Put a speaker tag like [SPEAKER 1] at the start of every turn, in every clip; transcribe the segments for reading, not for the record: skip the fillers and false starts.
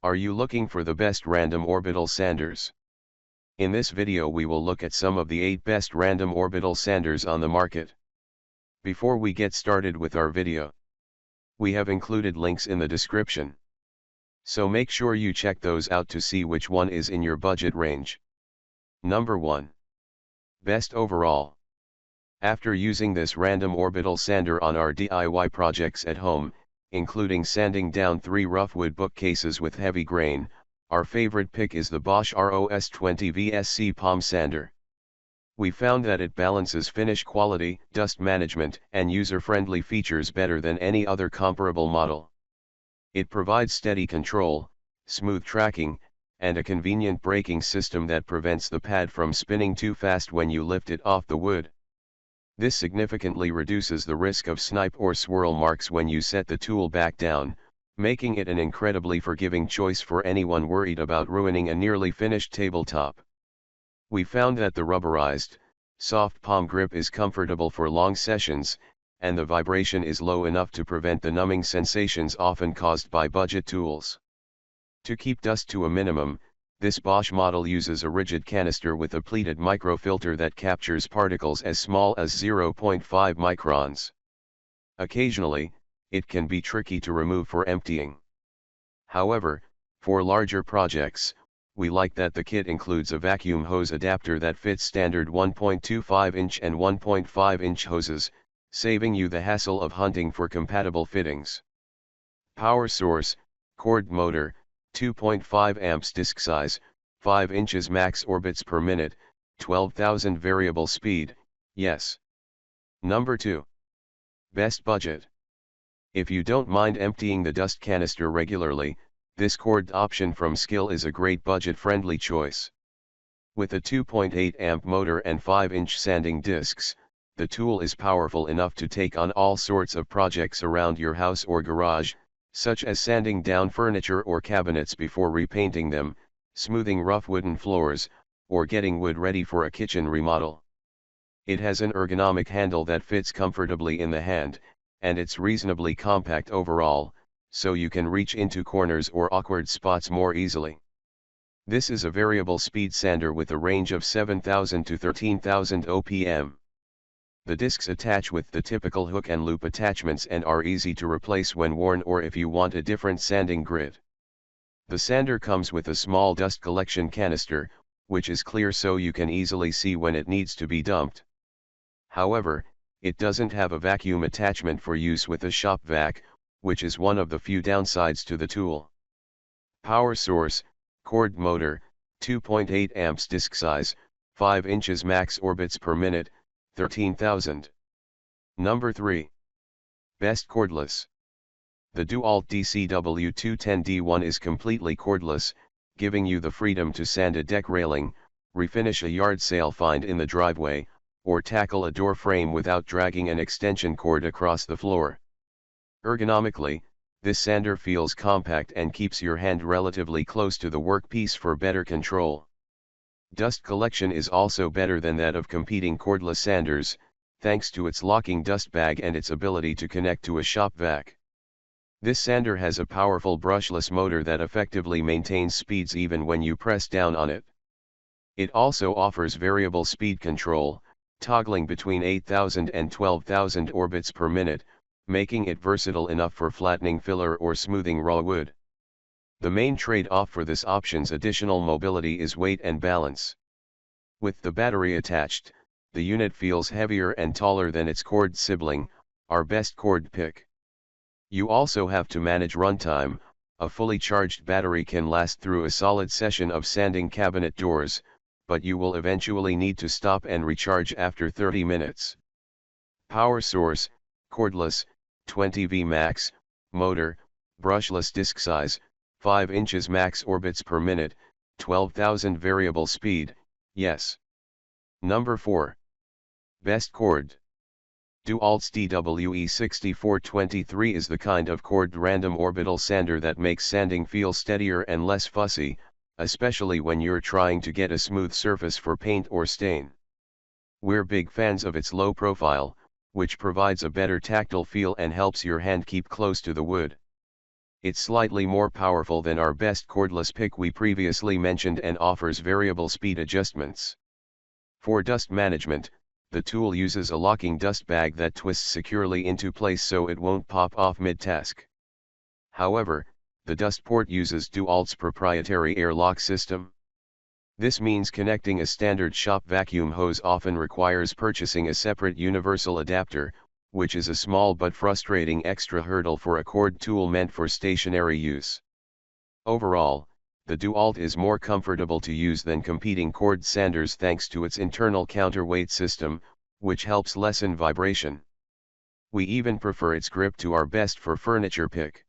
[SPEAKER 1] Are you looking for the best random orbital sanders? In this video we will look at some of the 8 best random orbital sanders on the market. Before we get started with our video, we have included links in the description. So make sure you check those out to see which one is in your budget range. Number 1. Best overall. After using this random orbital sander on our DIY projects at home, including sanding down 3 rough wood bookcases with heavy grain, our favorite pick is the Bosch ROS20 VSC Palm Sander. We found that it balances finish quality, dust management, and user-friendly features better than any other comparable model. It provides steady control, smooth tracking, and a convenient braking system that prevents the pad from spinning too fast when you lift it off the wood. This significantly reduces the risk of snipe or swirl marks when you set the tool back down, making it an incredibly forgiving choice for anyone worried about ruining a nearly finished tabletop. We found that the rubberized, soft palm grip is comfortable for long sessions, and the vibration is low enough to prevent the numbing sensations often caused by budget tools. To keep dust to a minimum, this Bosch model uses a rigid canister with a pleated microfilter that captures particles as small as 0.5 microns. Occasionally, it can be tricky to remove for emptying. However, for larger projects, we like that the kit includes a vacuum hose adapter that fits standard 1.25-inch and 1.5-inch hoses, saving you the hassle of hunting for compatible fittings. Power source, cord motor, 2.5 amps disk size, 5 inches max orbits per minute, 12,000 variable speed, yes. Number 2. Best budget. If you don't mind emptying the dust canister regularly, this cord option from Skill is a great budget-friendly choice. With a 2.8 amp motor and 5-inch sanding discs, the tool is powerful enough to take on all sorts of projects around your house or garage, such as sanding down furniture or cabinets before repainting them, smoothing rough wooden floors, or getting wood ready for a kitchen remodel. It has an ergonomic handle that fits comfortably in the hand, and it's reasonably compact overall, so you can reach into corners or awkward spots more easily. This is a variable speed sander with a range of 7,000 to 13,000 OPM. The discs attach with the typical hook and loop attachments and are easy to replace when worn or if you want a different sanding grit. The sander comes with a small dust collection canister, which is clear so you can easily see when it needs to be dumped. However, it doesn't have a vacuum attachment for use with a shop vac, which is one of the few downsides to the tool. Power source, cord motor, 2.8 amps disk size, 5 inches max orbits per minute, 13,000. Number 3. Best cordless. The DeWalt DCW210D1 is completely cordless, giving you the freedom to sand a deck railing, refinish a yard sale find in the driveway, or tackle a door frame without dragging an extension cord across the floor. Ergonomically, this sander feels compact and keeps your hand relatively close to the workpiece for better control. Dust collection is also better than that of competing cordless sanders, thanks to its locking dust bag and its ability to connect to a shop vac. This sander has a powerful brushless motor that effectively maintains speeds even when you press down on it. It also offers variable speed control, toggling between 8,000 and 12,000 orbits per minute, making it versatile enough for flattening filler or smoothing raw wood. The main trade-off for this option's additional mobility is weight and balance. With the battery attached, the unit feels heavier and taller than its cord sibling, our best cord pick. You also have to manage runtime. A fully charged battery can last through a solid session of sanding cabinet doors, but you will eventually need to stop and recharge after 30 minutes. Power source, cordless, 20V max, motor, brushless disc size, 5 inches max orbits per minute, 12,000 variable speed, yes. Number 4. Best cord. DeWalt's DWE6423 is the kind of cord random orbital sander that makes sanding feel steadier and less fussy, especially when you're trying to get a smooth surface for paint or stain. We're big fans of its low profile, which provides a better tactile feel and helps your hand keep close to the wood. It's slightly more powerful than our best cordless pick we previously mentioned and offers variable speed adjustments. For dust management, the tool uses a locking dust bag that twists securely into place so it won't pop off mid-task. However, the dust port uses DeWalt's proprietary air lock system. This means connecting a standard shop vacuum hose often requires purchasing a separate universal adapter, which is a small but frustrating extra hurdle for a cord tool meant for stationary use. Overall, the DeWalt is more comfortable to use than competing cord sanders thanks to its internal counterweight system, which helps lessen vibration. We even prefer its grip to our best for furniture pick.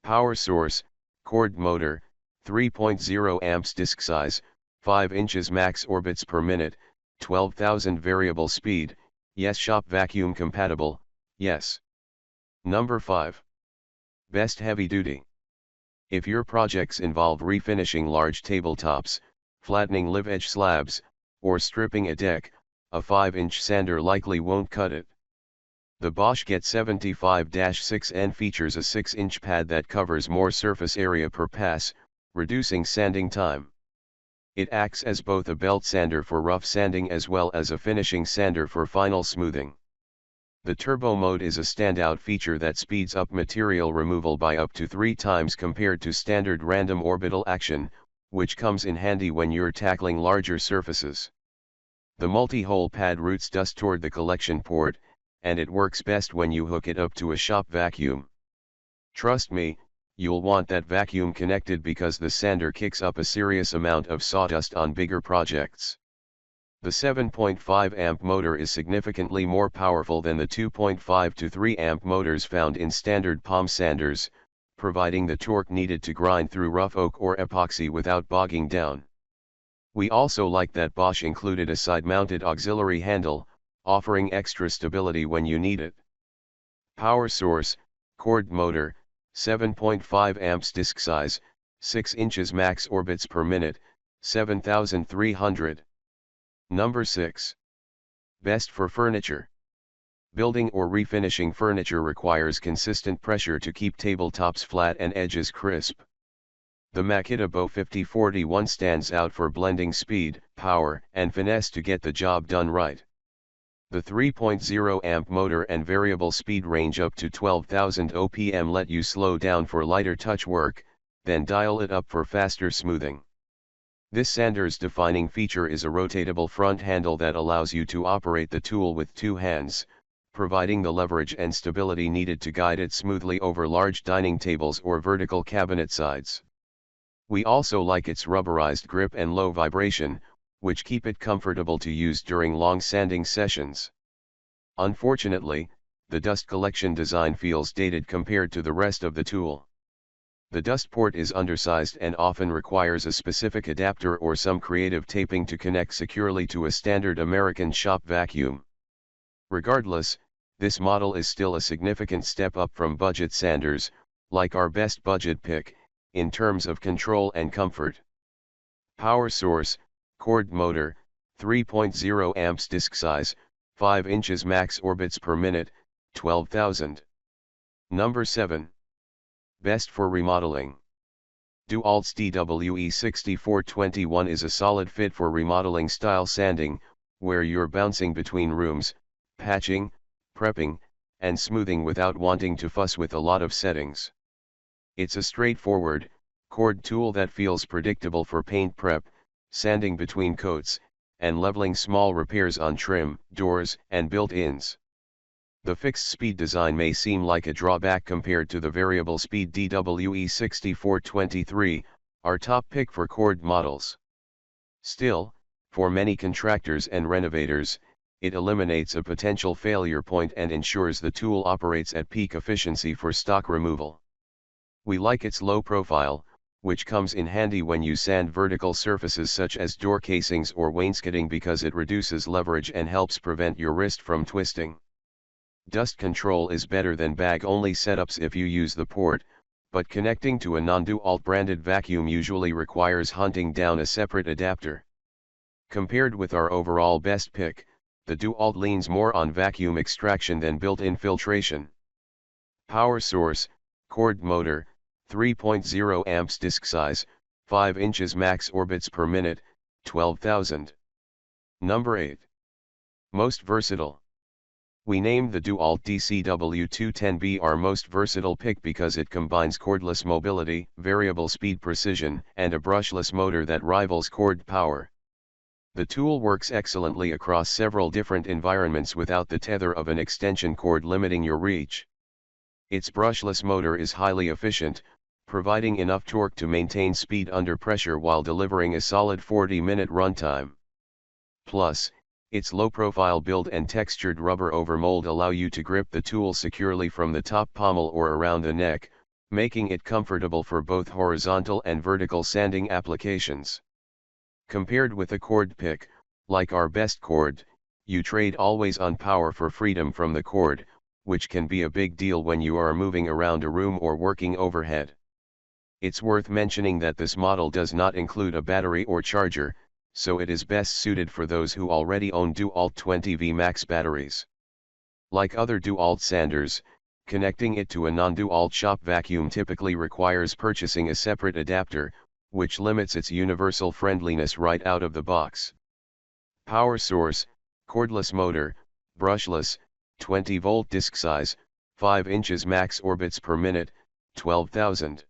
[SPEAKER 1] Power source, cord motor, 3.0 amps disk size, 5 inches max orbits per minute, 12,000 variable speed. Yes, shop vacuum compatible, yes. Number 5. Best heavy duty. If your projects involve refinishing large tabletops, flattening live edge slabs, or stripping a deck, a 5-inch sander likely won't cut it. The Bosch Get 75-6N features a 6-inch pad that covers more surface area per pass, reducing sanding time. It acts as both a belt sander for rough sanding as well as a finishing sander for final smoothing. The turbo mode is a standout feature that speeds up material removal by up to 3 times compared to standard random orbital action, which comes in handy when you're tackling larger surfaces. The multi-hole pad routes dust toward the collection port, and it works best when you hook it up to a shop vacuum. Trust me, you'll want that vacuum connected because the sander kicks up a serious amount of sawdust on bigger projects. The 7.5 amp motor is significantly more powerful than the 2.5 to 3 amp motors found in standard palm sanders, providing the torque needed to grind through rough oak or epoxy without bogging down. We also like that Bosch included a side-mounted auxiliary handle, offering extra stability when you need it. Power source, cord motor, 7.5 amps disk size, 6 inches max orbits per minute, 7,300. Number 6. Best for furniture. Building or refinishing furniture requires consistent pressure to keep tabletops flat and edges crisp. The Makita Bo 5041 stands out for blending speed, power, and finesse to get the job done right. The 3.0 amp motor and variable speed range up to 12,000 OPM let you slow down for lighter touch work, then dial it up for faster smoothing. This sander's defining feature is a rotatable front handle that allows you to operate the tool with 2 hands, providing the leverage and stability needed to guide it smoothly over large dining tables or vertical cabinet sides. We also like its rubberized grip and low vibration, which keep it comfortable to use during long sanding sessions. Unfortunately, the dust collection design feels dated compared to the rest of the tool. The dust port is undersized and often requires a specific adapter or some creative taping to connect securely to a standard American shop vacuum. Regardless, this model is still a significant step up from budget sanders, like our best budget pick, in terms of control and comfort. Power source, cord motor, 3.0 amps disk size, 5 inches max orbits per minute, 12,000. Number 7. Best for remodeling. DeWalt's DWE6421 is a solid fit for remodeling style sanding, where you're bouncing between rooms, patching, prepping, and smoothing without wanting to fuss with a lot of settings. It's a straightforward, cord tool that feels predictable for paint prep, sanding between coats, and leveling small repairs on trim, doors, and built-ins. The fixed speed design may seem like a drawback compared to the variable speed DWE6423, our top pick for cord models. Still, for many contractors and renovators, it eliminates a potential failure point and ensures the tool operates at peak efficiency for stock removal. We like its low profile, which comes in handy when you sand vertical surfaces such as door casings or wainscoting because it reduces leverage and helps prevent your wrist from twisting. Dust control is better than bag-only setups if you use the port, but connecting to a non-DeWalt branded vacuum usually requires hunting down a separate adapter. Compared with our overall best pick, the DeWalt leans more on vacuum extraction than built-in filtration. Power source, cord motor, 3.0 amps disk size, 5 inches max orbits per minute, 12,000. Number 8. Most versatile. We named the DeWalt DCW210B our most versatile pick because it combines cordless mobility, variable speed precision, and a brushless motor that rivals cord power. The tool works excellently across several different environments without the tether of an extension cord limiting your reach. Its brushless motor is highly efficient, providing enough torque to maintain speed under pressure while delivering a solid 40-minute runtime. Plus, its low-profile build and textured rubber overmold allow you to grip the tool securely from the top pommel or around the neck, making it comfortable for both horizontal and vertical sanding applications. Compared with a cord pick, like our best cord, you trade always on power for freedom from the cord, which can be a big deal when you are moving around a room or working overhead. It's worth mentioning that this model does not include a battery or charger, so it is best suited for those who already own DeWalt 20V Max batteries. Like other DeWalt sanders, connecting it to a non-DeWalt shop vacuum typically requires purchasing a separate adapter, which limits its universal friendliness right out of the box. Power source, cordless motor, brushless, 20-volt disk size, 5 inches max orbits per minute, 12,000.